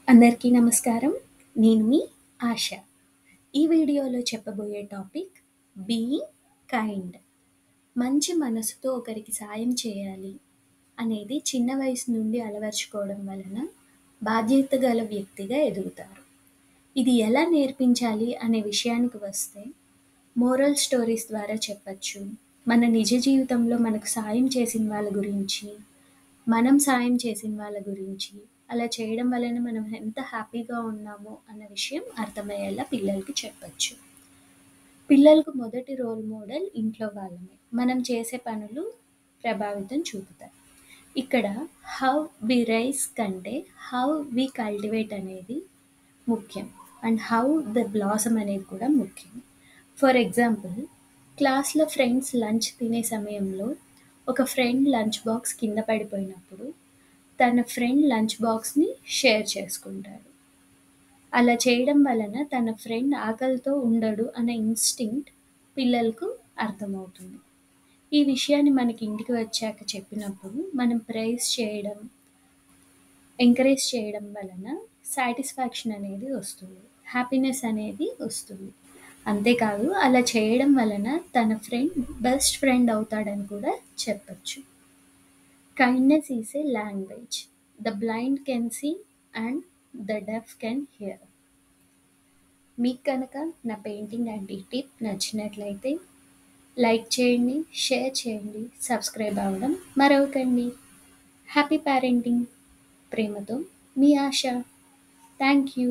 అందరికీ నమస్కారం. నేను మీ ఆశ. ఈ వీడియోలో చెప్పబోయే టాపిక్ బీయింగ్ కైండ్. మంచి మనసుతో ఒకరికి సాయం చేయాలి అనేది చిన్న వయసు నుండి అలవర్చుకోవడం వలన బాధ్యత గల వ్యక్తిగా ఎదుగుతారు. ఇది ఎలా నేర్పించాలి అనే విషయానికి వస్తే మోరల్ స్టోరీస్ ద్వారా చెప్పచ్చు. మన నిజ జీవితంలో మనకు సాయం చేసిన వాళ్ళ గురించి, మనం సాయం చేసిన వాళ్ళ గురించి, అలా చేయడం వలన మనం ఎంత హ్యాపీగా ఉన్నామో అన్న విషయం అర్థమయ్యేలా పిల్లలకి చెప్పచ్చు. పిల్లలకు మొదటి రోల్ మోడల్ ఇంట్లో వాళ్ళమే. మనం చేసే పనులు ప్రభావితం చూపుతాయి. ఇక్కడ హౌ వి రైస్ కంటే హౌ వి కల్టివేట్ అనేది ముఖ్యం. అండ్ హౌ ద బ్లాసమ్ అనేది కూడా ముఖ్యం. ఫర్ ఎగ్జాంపుల్, క్లాస్‌లో ఫ్రెండ్స్ లంచ్ తినే సమయంలో ఒక ఫ్రెండ్ లంచ్ బాక్స్ కింద పడిపోయినప్పుడు తన ఫ్రెండ్ లంచ్ బాక్స్‌ని షేర్ చేసుకుంటాడు. అలా చేయడం వలన తన ఫ్రెండ్ ఆకలితో ఉండడు అనే ఇన్‌స్టింక్ట్ పిల్లలకు అర్థమవుతుంది. ఈ విషయాన్ని మనకి ఇంటికి వచ్చాక చెప్పినప్పుడు మనం ప్రైజ్ చేయడం, ఎంకరేజ్ చేయడం వలన సాటిస్ఫాక్షన్ అనేది వస్తుంది. హ్యాపీనెస్ అనేది వస్తుంది. అంతేకాదు అలా చేయడం వలన తన ఫ్రెండ్ బెస్ట్ ఫ్రెండ్ అవుతాడని కూడా చెప్పచ్చు. Kindness is a language. The blind can see and the deaf can hear. మీకు కనుక నా పెయింటింగ్ అండ్ ఈ టిప్ నచ్చినట్లయితే లైక్ చేయండి, షేర్ చేయండి, సబ్స్క్రైబ్ అవ్వడం మరవకండి. Happy parenting. ప్రేమతో మీ ఆశ. Thank you.